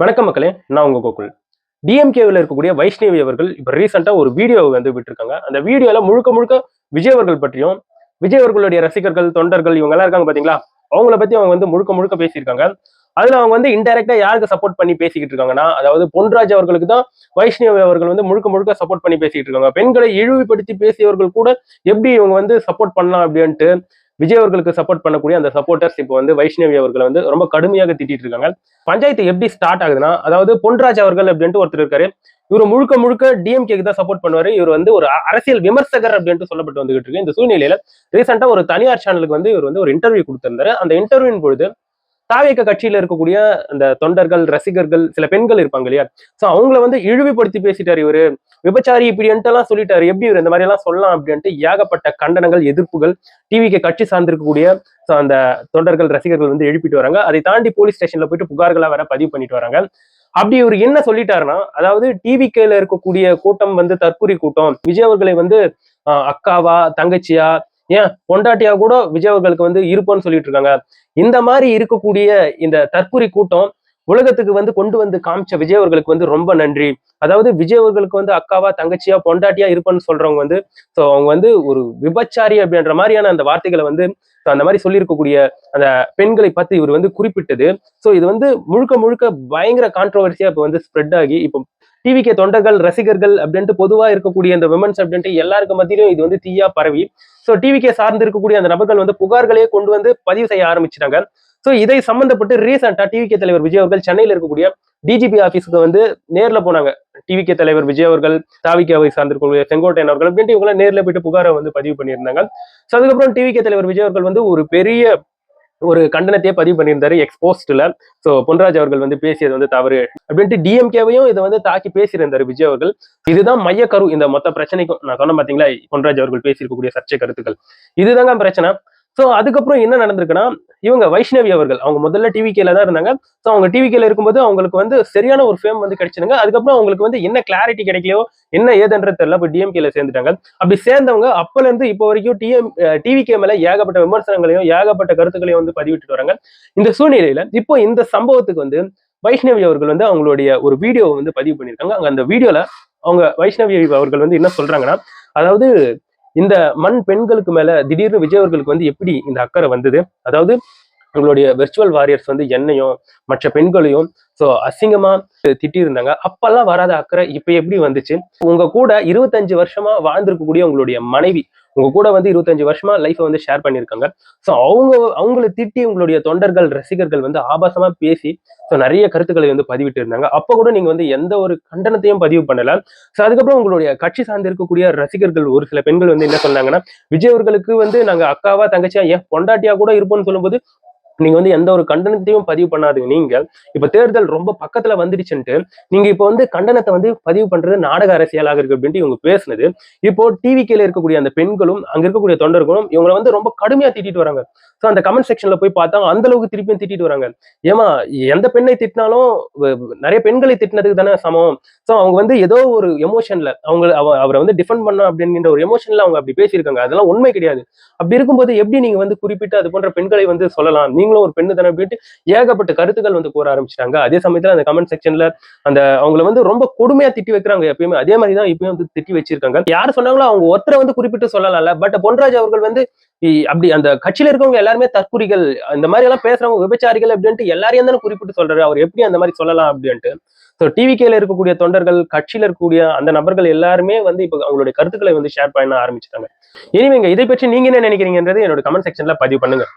வணக்கம் மக்களே, நான் உங்க கோகுல். டிஎம்கேவில் இருக்கக்கூடிய வைஷ்ணவி அவர்கள் இப்ப ரீசெண்டா ஒரு வீடியோ வந்து விட்டுருக்காங்க. அந்த வீடியோல முழுக்க முழுக்க விஜய் அவர்கள் பற்றியும், விஜய் அவர்களுடைய ரசிகர்கள், தொண்டர்கள் இவங்க எல்லாம் இருக்காங்க பாத்தீங்களா? அவங்கள பத்தி அவங்க வந்து முழுக்க முழுக்க பேசியிருக்காங்க. அதுல அவங்க வந்து இன்டைரக்டா யாருக்கு சப்போர்ட் பண்ணி பேசிக்கிட்டு இருக்காங்கன்னா, அதாவது பொன்ராஜ் அவர்களுக்கு தான் வைஷ்ணவி அவர்கள் வந்து முழுக்க முழுக்க சப்போர்ட் பண்ணி பேசிக்கிட்டு இருக்காங்க. பெண்களை இழிவுபடுத்தி பேசியவர்கள் கூட எப்படி இவங்க வந்து சப்போர்ட் பண்ணலாம் அப்படின்ட்டு விஜய் அவர்களுக்கு சப்போர்ட் பண்ணக்கூடிய அந்த சப்போர்ட்டர்ஸ் இப்போ வந்து வைஷ்ணவி அவர்களை வந்து ரொம்ப கடுமையாக திட்டிட்டு இருக்காங்க. பஞ்சாயத்து எப்படி ஸ்டார்ட் ஆகுதுன்னா, அதாவது பொன்ராஜ் அவர்கள் அப்படின்ட்டு ஒருத்தர் இருக்காரு. இவர் முழுக்க முழுக்க டிஎம்கேக்கு தான் சப்போர்ட் பண்ணுவாரு. இவர் வந்து ஒரு அரசியல் விமர்சகர் அப்படின்ட்டு சொல்லப்பட்டு வந்துகிட்டு இருக்கு. இந்த சூழ்நிலையில ரீசெண்டா ஒரு தனியார் சேனலுக்கு வந்து இவர் வந்து ஒரு இன்டர்வியூ கொடுத்திருந்தாரு. அந்த இன்டர்வியூவின் பொழுது தாவேக கட்சியில இருக்கக்கூடிய அந்த தொண்டர்கள், ரசிகர்கள், சில பெண்கள் இருப்பாங்க இல்லையா? சோ அவங்கள வந்து இழிவுபடுத்தி பேசிட்டாரு இவரு. விபச்சாரி இப்படின்ட்டு எல்லாம் சொல்லிட்டாரு. எப்படி இவர் இந்த மாதிரி எல்லாம் சொல்லலாம் அப்படின்ட்டு ஏகப்பட்ட கண்டனங்கள், எதிர்ப்புகள் டிவிக்கு கட்சி சார்ந்திருக்கக்கூடிய அந்த தொண்டர்கள், ரசிகர்கள் வந்து எழுப்பிட்டு வராங்க. அதை தாண்டி போலீஸ் ஸ்டேஷன்ல போயிட்டு புகார்களா வேற பதிவு பண்ணிட்டு வராங்க. அப்படி இவர் என்ன சொல்லிட்டாருன்னா, அதாவது டிவிகேல இருக்கக்கூடிய கூட்டம் வந்து தற்குறி கூட்டம். விஜய் அவர்களை வந்து அக்காவா, தங்கச்சியா, ஏன் பொண்டாட்டியா கூட விஜய் அவர்களுக்கு வந்து இருப்போம்னு சொல்லிட்டு இருக்காங்க. இந்த மாதிரி இருக்கக்கூடிய இந்த தற்குறி கூட்டம் உலகத்துக்கு வந்து கொண்டு வந்து காமிச்ச விஜய் அவர்களுக்கு வந்து ரொம்ப நன்றி. அதாவது விஜய் அவர்களுக்கு வந்து அக்காவா, தங்கச்சியா, பொண்டாட்டியா இருப்பேன்னு சொல்றவங்க வந்து அவங்க வந்து ஒரு விபச்சாரி அப்படின்ற மாதிரியான அந்த வார்த்தைகளை வந்து அந்த மாதிரி சொல்லியிருக்கக்கூடிய அந்த பெண்களை பார்த்து இவர் வந்து குறிப்பிட்டது. சோ இது வந்து முழுக்க முழுக்க பயங்கர கான்ட்ரோவர்சியா இப்ப வந்து ஸ்ப்ரெட் ஆகி இப்போ டிவிகே தொண்டர்கள், ரசிகர்கள் அப்படின்ட்டு பொதுவா இருக்கக்கூடிய இந்த விமன்ஸ் அப்படின்ட்டு எல்லாருக்கு மத்தியிலும் இது வந்து தீயா பரவி சோ டிவிகே சார்ந்து இருக்கக்கூடிய அந்த நபர்கள் வந்து புகார்களே கொண்டு வந்து பதிவு செய்ய ஆரம்பிச்சிட்டாங்க. சோ இதை சம்பந்தப்பட்டு ரீசெண்டா டிவிகே தலைவர் விஜய் அவர்கள் சென்னையில் இருக்கக்கூடிய டிஜிபி ஆபீஸ்க்கு வந்து நேர்ல போனாங்க. டிவிகே தலைவர் விஜய் அவர்கள், தாவிகேவை சார்ந்திருக்கக்கூடிய செங்கோட்டையன் அவர்கள் அப்படின்ட்டு இவங்க நேர்ல போயிட்டு புகாரை வந்து பதிவு பண்ணியிருந்தாங்க. சோ அதுக்கப்புறம் டிவிகே தலைவர் விஜய் அவர்கள் வந்து ஒரு பெரிய ஒரு கண்டனத்தையே பதிவு பண்ணியிருந்தாரு எக்ஸ்போஸ்ட்ல. சோ பொன்ராஜ் அவர்கள் வந்து பேசியது வந்து தவறு அப்படின்ட்டு டிஎம்கேவையும் இதை வந்து தாக்கி பேசியிருந்தாரு விஜய் அவர்கள். இதுதான் மையக்கரு இந்த மொத்த பிரச்சனைக்கும். நான் சொன்ன பாத்தீங்களா, பொன்ராஜ் அவர்கள் பேசியிருக்கக்கூடிய சர்ச்சை கருத்துக்கள் இதுதாங்க பிரச்சனை. சோ அதுக்கப்புறம் என்ன நடந்திருக்குன்னா, இவங்க வைஷ்ணவி அவர்கள் அவங்க முதல்ல டிவிகேல தான் இருந்தாங்க. சோ அவங்க டிவிகேல இருக்கும்போது அவங்களுக்கு வந்து சரியான ஒரு ஃபேம் வந்து கிடைச்சிருங்க. அதுக்கப்புறம் அவங்களுக்கு வந்து என்ன கிளாரிட்டி கிடைக்கலையோ, என்ன ஏதுன்றது தெரியல, இப்ப டிஎம்கேல சேர்ந்துட்டாங்க. அப்படி சேர்ந்தவங்க அப்பல இருந்து இப்போ வரைக்கும் டிவிகே மேல ஏகப்பட்ட விமர்சனங்களையும் ஏகப்பட்ட கருத்துக்களையும் வந்து பதிவிட்டு வராங்க. இந்த சூழ்நிலையில இப்போ இந்த சம்பவத்துக்கு வந்து வைஷ்ணவி அவர்கள் வந்து அவங்களுடைய ஒரு வீடியோ வந்து பதிவு பண்ணியிருக்காங்க. அங்க அந்த வீடியோல அவங்க வைஷ்ணவி அவர்கள் வந்து என்ன சொல்றாங்கன்னா, அதாவது இந்த மண் பெண்களுக்கு மேல திடீர்னு விஜய் அவர்களுக்கு வந்து எப்படி இந்த அக்கறை வந்தது, அதாவது உங்களுடைய வெர்ச்சுவல் வாரியர்ஸ் வந்து என்னையும் மற்ற பெண்களையும் சோ அசிங்கமா திட்டி இருந்தாங்க. அப்பெல்லாம் வராத அக்கறை இப்ப எப்படி வந்துச்சு? உங்க கூட 25 வருஷமா வாழ்ந்திருக்கக்கூடிய உங்களுடைய மனைவி உங்க கூட வந்து 25 வருஷமா லைஃபை வந்து ஷேர் பண்ணியிருக்காங்க. சோ அவங்களை திட்டி உங்களுடைய தொண்டர்கள், ரசிகர்கள் வந்து ஆபாசமா பேசி சோ நிறைய கருத்துக்களை வந்து பதிவிட்டு இருந்தாங்க. அப்ப கூட நீங்க வந்து எந்த ஒரு கண்டனத்தையும் பதிவு பண்ணல. சோ அதுக்கப்புறம் உங்களுடைய கட்சி சார்ந்து இருக்கக்கூடிய ரசிகர்கள் ஒரு சில பெண்கள் வந்து என்ன சொன்னாங்கன்னா, விஜய் அவர்களுக்கு வந்து நாங்க அக்காவா, தங்கச்சியா, ஏன் பொண்டாட்டியா கூட இருப்போம்னு சொல்லும்போது நீங்க வந்து எந்த ஒரு கண்டனத்தையும் பதிவு பண்ணாதீங்க. நீங்க இப்ப தேர்தல் ரொம்ப பக்கத்துல வந்துடுச்சுன்ட்டு நீங்க இப்ப வந்து கண்டனத்தை வந்து பதிவு பண்றது நாடக அரசியலாக இருக்கு அப்படின்ட்டு இவங்க பேசுனது இப்போ டிவிகேல இருக்கக்கூடிய அந்த பெண்களும் அங்க இருக்கக்கூடிய தொண்டர்களும் இவங்களை வந்து ரொம்ப கடுமையா திட்டிட்டு வராங்க. சோ அந்த கமெண்ட் செக்ஷன்ல போய் பார்த்தா அந்த அளவுக்கு திருப்பியும் திட்டிட்டு வராங்க. ஏமா, எந்த பெண்ணை திட்டினாலும் நிறைய பெண்களை திட்டினதுக்கு தானே சமம். சோ அவங்க வந்து ஏதோ ஒரு எமோஷன்ல அவரை வந்து டிஃபெண்ட் பண்ண அப்படின்ற ஒரு எமோஷன்ல அவங்க அப்படி பேசியிருக்காங்க. அதெல்லாம் உண்மை கிடையாது. அப்படி இருக்கும்போது எப்படி நீங்க வந்து குறிப்பிட்டு அது போன்ற பெண்களை வந்து சொல்லலாம், நீங்களும் ஒரு பெண்ணு தானே அப்படின்ட்டு ஏகப்பட்ட கருத்துக்கள் வந்து கூற ஆரம்பிச்சிட்டாங்க. அதே சமயத்துல அந்த கமெண்ட் செக்ஷன்ல அந்த அவங்களை வந்து ரொம்ப கொடுமையா திட்டி வைக்கிறாங்க. எப்பயுமே அதே மாதிரிதான் இப்பயும் வந்து திட்டி வச்சிருக்காங்க. யாரு சொன்னாங்களோ அவங்க ஒருத்தரை வந்து குறிப்பிட்டு சொல்லலாம்ல. பட் பொன்ராஜ் அவர்கள் வந்து அப்படி அந்த கட்சியில இருக்கவங்க எல்லாருமே தற்குறிகள், இந்த மாதிரி எல்லாம் பேசுறவங்க விபச்சாரிகள் அப்படின்ட்டு எல்லாரையும் தானே குறிப்பிட்டு சொல்றாரு. அவர் எப்படி அந்த மாதிரி சொல்லலாம் அப்படின்ட்டு. ஸோ டிவிகேல இருக்கக்கூடிய தொண்டர்கள், கட்சியில இருக்கக்கூடிய அந்த நபர்கள் எல்லாருமே வந்து இப்போ அவங்களுடைய கருத்துக்களை வந்து ஷேர் பண்ண ஆரம்பிச்சிட்டாங்க. இனிமேங்க இதை பற்றி நீங்க என்ன நினைக்கிறீங்கன்றது என்னோட கமெண்ட் செக்ஷன்ல பதிவு பண்ணுங்க.